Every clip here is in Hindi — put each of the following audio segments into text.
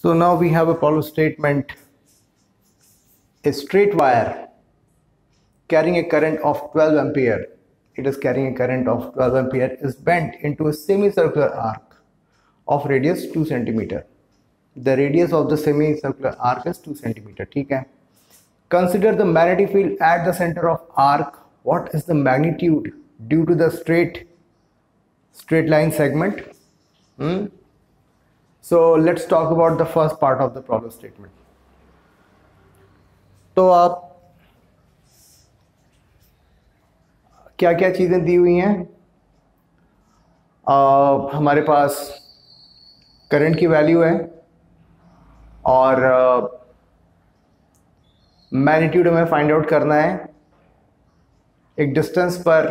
So now we have a problem statement. A straight wire carrying a current of 12 ampere, it is carrying a current of 12 ampere, is bent into a semicircular arc of radius 2 centimeter. The radius of the semicircular arc is 2 centimeter. ठीक है. Consider the magnetic field at the center of arc. What is the magnitude due to the straight line segment? So let's talk about the first part of the problem statement. तो आप क्या क्या चीज़ें दी हुई हैं. हमारे पास करंट की वैल्यू है और मैग्नीट्यूड हमें फाइंड आउट करना है एक डिस्टेंस पर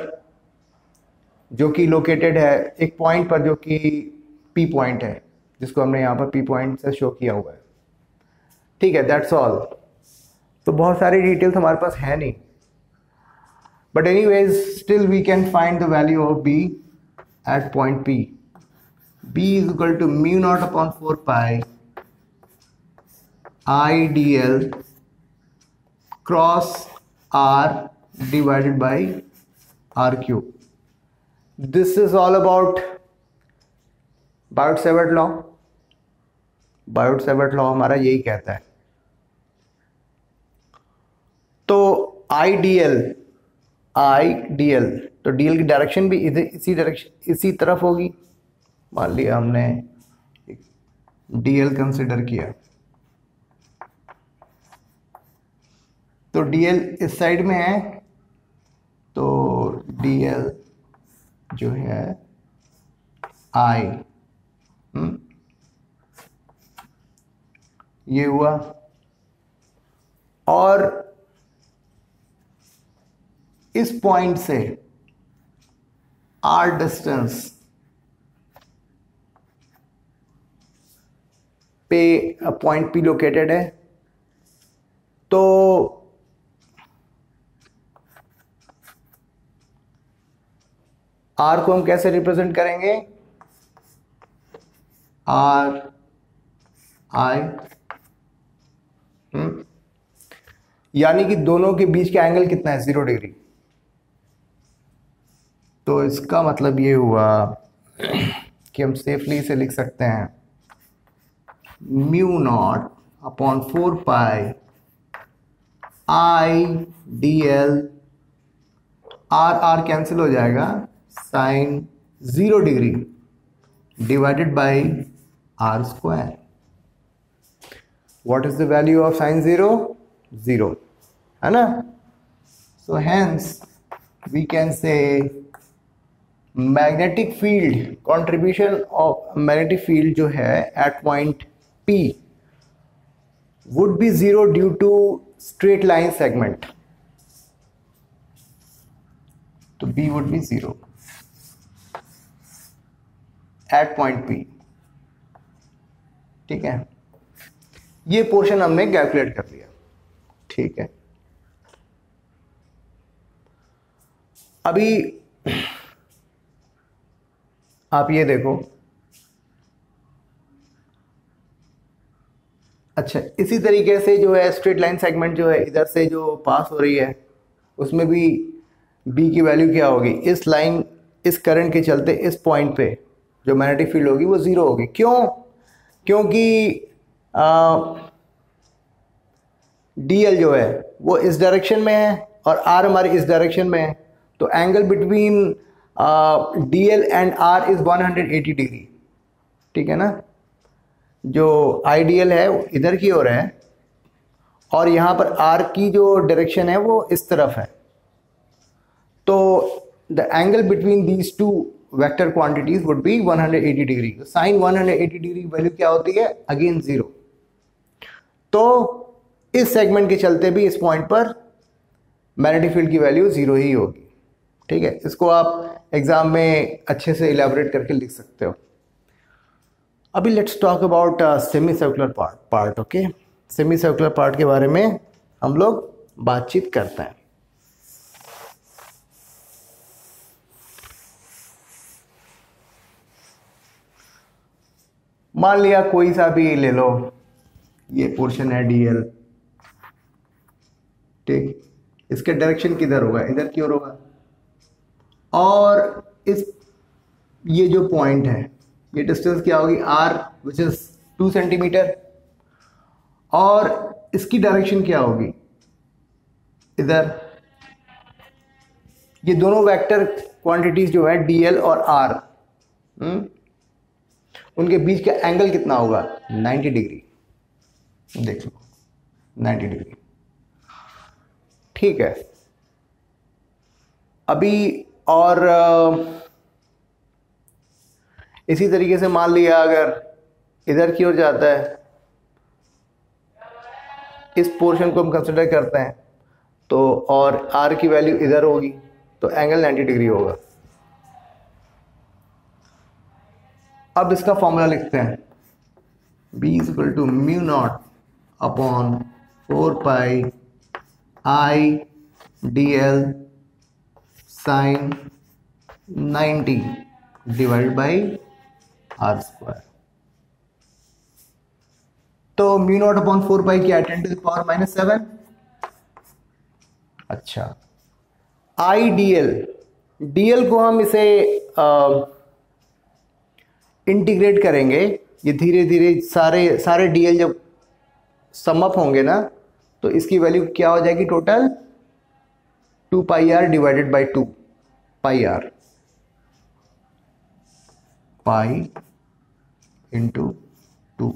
जो कि लोकेटेड है एक पॉइंट पर जो कि पी पॉइंट है, जिसको हमने यहाँ पर पी पॉइंट से शो किया हुआ है. ठीक है, दैट्स ऑल. तो बहुत सारी डिटेल्स हमारे पास है नहीं, but anyways still we can find the value of B at point P. B is equal to mu naught upon 4 pi I dl cross R divided by R cube. This is all about Biot-Savart law. Biot-Savart law हमारा यही कहता है. तो IDL तो डीएल की डायरेक्शन भी इसी तरफ होगी. मान लिया हमने डीएल कंसिडर किया तो डीएल इस साइड में है, तो डीएल जो है आई ये हुआ. और इस पॉइंट से आर डिस्टेंस पे पॉइंट पी लोकेटेड है. तो आर को हम कैसे रिप्रेजेंट करेंगे? आर आई यानी कि दोनों के बीच का एंगल कितना है? 0 डिग्री. तो इसका मतलब ये हुआ कि हम सेफली इसे लिख सकते हैं mu naught upon 4 pi I D L. R cancel हो जाएगा, sine 0 degree divided by R square. What is the value of sine 0? 0 है ना. So hence we can say magnetic field contribution of magnetic field जो है at point P would be 0 due to straight line segment. तो B would be 0 at point P. ठीक है, ये पोर्शन हमने कैलकुलेट कर लिया. ठीक है, अभी आप ये देखो. अच्छा, इसी तरीके से जो है स्ट्रेट लाइन सेगमेंट जो है इधर से जो पास हो रही है उसमें भी B की वैल्यू क्या होगी? इस लाइन इस करंट के चलते इस पॉइंट पे जो मैग्नेटिक फील्ड होगी वो 0 होगी. क्यों? क्योंकि DL जो है वो इस डायरेक्शन में है और R हमारी इस डायरेक्शन में है. तो angle between DL and R is 180 degree. ठीक है ना. जो IDL है वो इधर की ओर है और यहाँ पर R की जो डायरेक्शन है वो इस तरफ है. तो the angle between these two vector quantities would be 180 degree. Sine 180 degree की वैल्यू क्या होती है? अगेन 0. तो इस सेगमेंट के चलते भी इस पॉइंट पर मैग्नेटिक फील्ड की वैल्यू 0 ही होगी. ठीक है, इसको आप एग्जाम में अच्छे से इलेबोरेट करके लिख सकते हो. अभी let's talk about semi circular part. Okay, semi circular part के बारे में हम लोग बातचीत करते हैं. मान लिया कोई सा भी ले लो ये पोर्शन है डीएल, ठीक, इसके डायरेक्शन किधर होगा, इधर की ओर होगा। और इस ये जो पॉइंट है, ये डिस्टेंस क्या होगी, आर विच इज 2 सेंटीमीटर, और इसकी डायरेक्शन क्या होगी, इधर। ये दोनों वेक्टर क्वांटिटीज जो है डीएल और आर, उनके बीच का एंगल कितना होगा, 90 डिग्री। देख लो 90 डिग्री, ठीक है। अभी और इसी तरीके से मान लिया अगर इधर की ओर जाता है, इस पोर्शन को हम कंसिडर करते हैं, तो और आर की वैल्यू इधर होगी, तो एंगल 90 डिग्री होगा। अब इसका फॉर्मूला लिखते हैं, b is equal to mu naught upon 4 pi I D L sine 90 divide by R square. तो म्यू नॉट अपॉन 4 पाई क्या है, 10 टू द पावर -7। अच्छा, आई डी एल, डीएल को हम इसे इंटीग्रेट करेंगे। ये धीरे धीरे सारे डीएल जब सम अप होंगे ना, तो इसकी वैल्यू क्या हो जाएगी, total 2 pi R divided by 2 pi R, pi into 2,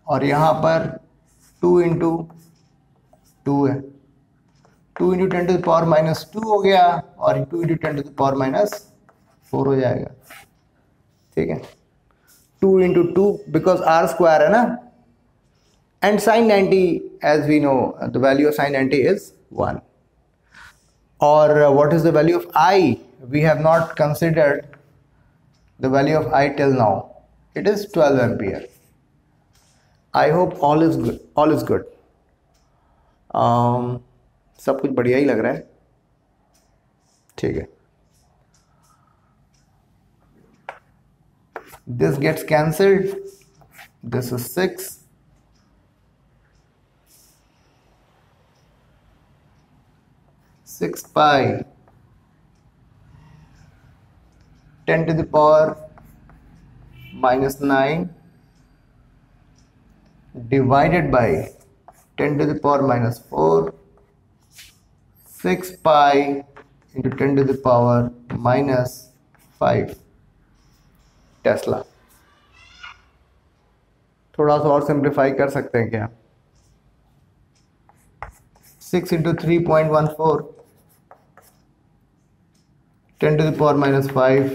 और यहां पर 2 इंटू 2 है, 2 इंटू 10 टू द पावर -2 हो गया, और 2 इंटू 10 टू द पावर -4 हो जाएगा, ठीक है। 2 इंटू 2 बिकॉज आर स्क्वायर है ना, and sine 90 as we know the value of sine 90 is 1। और what is the value of I, we have not considered the value of I till now, it is 12 ampere. I hope all is good, all is good. सब कुछ बढ़िया ही लग रहा है, ठीक है। This gets cancelled, this is 6, 6 pi 10 to the power -9 divided by 10 to the power -4, 6 pi into 10 to the power -5 tesla. थोड़ा सा और सिंप्लीफाई कर सकते हैं क्या, 6 into 3.14, 10 to the power -5,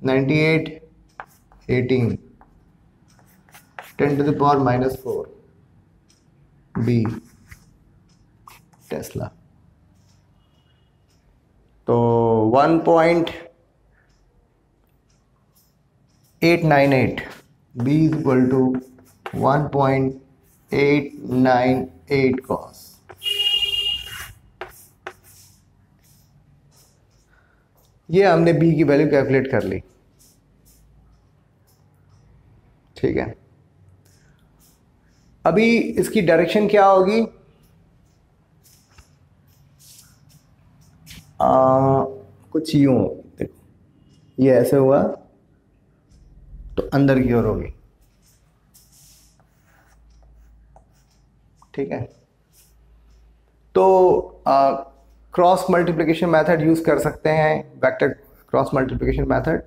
98, 18, 10 to the power -4, B tesla. तो 1.898, b is equal to 1.898 cos। ये हमने b की वैल्यू कैलकुलेट कर ली, ठीक है। अभी इसकी डायरेक्शन क्या होगी, कुछ यूं, देखो ये ऐसे हुआ तो अंदर की ओर होगी, ठीक है। तो क्रॉस मल्टीप्लिकेशन मेथड यूज कर सकते हैं, वेक्टर क्रॉस मल्टीप्लिकेशन मेथड,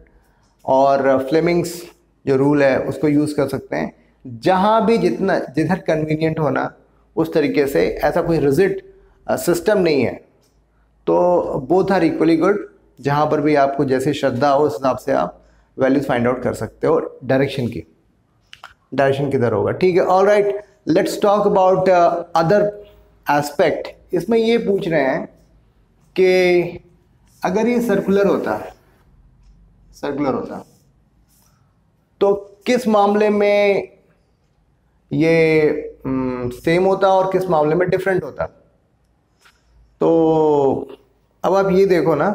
और फ्लेमिंग्स जो रूल है उसको यूज कर सकते हैं। जहां भी जिधर कन्वीनियंट होना उस तरीके से, ऐसा कोई रिजिड सिस्टम नहीं है, तो बोथ आर इक्वली गुड। जहां पर भी आपको जैसे श्रद्धा हो उस हिसाब से आप वैल्यूज फाइंड आउट कर सकते हो। डायरेक्शन किधर होगा, ठीक है। All right, let's talk about other aspect. इसमें ये पूछ रहे हैं कि अगर ये सर्कुलर होता तो किस मामले में ये सेम होता और किस मामले में डिफरेंट होता। तो अब आप ये देखो ना,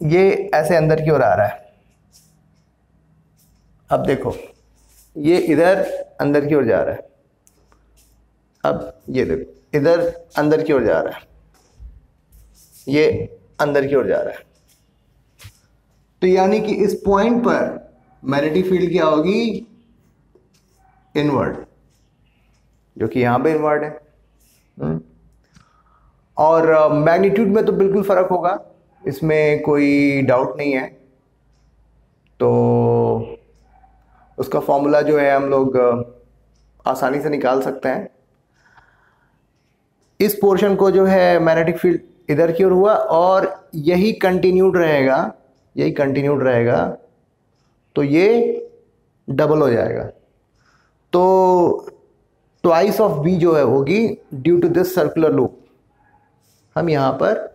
ये ऐसे अंदर की ओर आ रहा है। अब देखो ये इधर अंदर की ओर जा रहा है, अब ये देखो इधर अंदर की ओर जा रहा है, ये अंदर की ओर जा रहा है। तो यानी कि इस पॉइंट पर मैग्नेटिक फील्ड क्या होगी, इनवर्ड, जो कि यहां पे इनवर्ड है। और मैग्नीट्यूड में तो बिल्कुल फर्क होगा, इसमें कोई डाउट नहीं है। तो उसका फॉर्मूला जो है हम लोग आसानी से निकाल सकते हैं। इस पोर्शन को जो है मैग्नेटिक फील्ड इधर की ओर हुआ और यही कंटिन्यूड रहेगा, यही कंटिन्यूड रहेगा, तो ये डबल हो जाएगा। तो ट्वाइस ऑफ बी जो है होगी due to this circular loop. हम यहां पर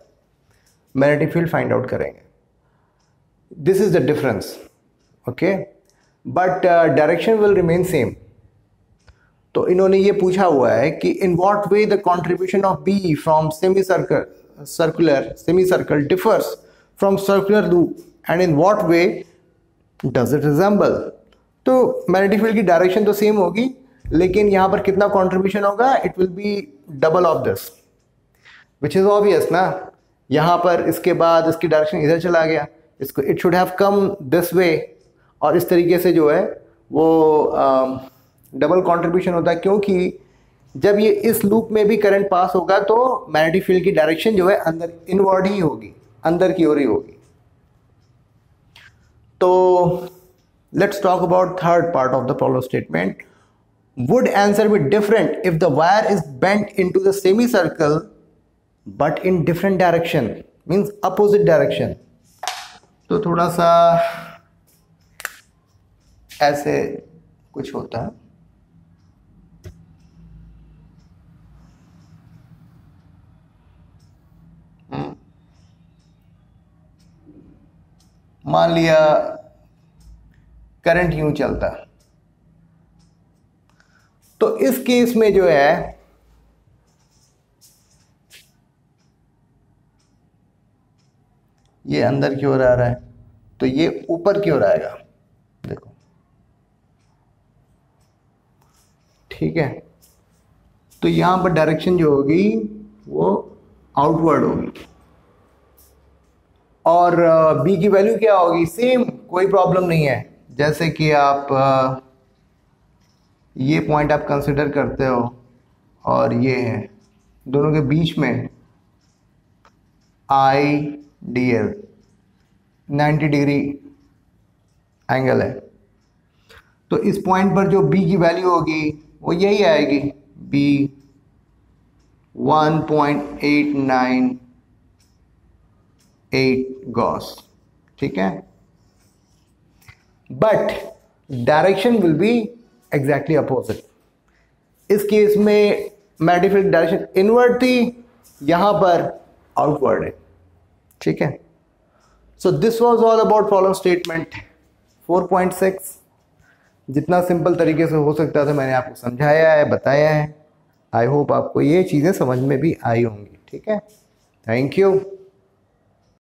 मैग्नेटिक फील्ड फाइंड आउट करेंगे। This is the difference, okay, but direction will remain same. तो इन्होंने ये पूछा हुआ है कि in what way the contribution of B from semi circle differs from circular loop and in what way does it resemble. तो मैग्नेटिक फील्ड की डायरेक्शन तो सेम होगी, लेकिन यहां पर कितना कंट्रीब्यूशन होगा, it will be double of this, which is obvious ना। यहां पर इसके बाद इसकी डायरेक्शन इधर चला गया, इसको it should have come this way, और इस तरीके से जो है वो डबल कंट्रीब्यूशन होता है, क्योंकि जब ये इस लूप में भी करंट पास होगा तो मैग्नेटिक फील्ड की डायरेक्शन जो है अंदर इनवर्ड ही होगी, अंदर की ओर ही होगी। तो let's talk about third part of the problem statement. Would answer be different if the wire is bent into the semi circle but in different direction, means opposite direction. तो थोड़ा सा ऐसे कुछ होता है। मान लिया करंट यूं चलता, तो इस केस में जो है ये अंदर की ओर आ रहा है, तो ये ऊपर की ओर आएगा, देखो, ठीक है। तो यहां पर डायरेक्शन जो होगी वो आउटवर्ड होगी, और बी की वैल्यू क्या होगी, सेम, कोई प्रॉब्लम नहीं है। जैसे कि आप ये पॉइंट आप कंसिडर करते हो और ये है, दोनों के बीच में आई डी एल 90 डिग्री एंगल है। तो इस पॉइंट पर जो बी की वैल्यू होगी वो यही आएगी, बी 1.898 गॉस, ठीक है। But direction will be exactly opposite. इस केस में मैग्नेटिक फील्ड डायरेक्शन इनवर्ड थी, यहां पर आउटवर्ड है, ठीक है। So this was all about problem statement 4.6। जितना सिंपल तरीके से हो सकता था मैंने आपको समझाया है, बताया है। आई होप आपको ये चीज़ें समझ में भी आई होंगी, ठीक है। Thank you.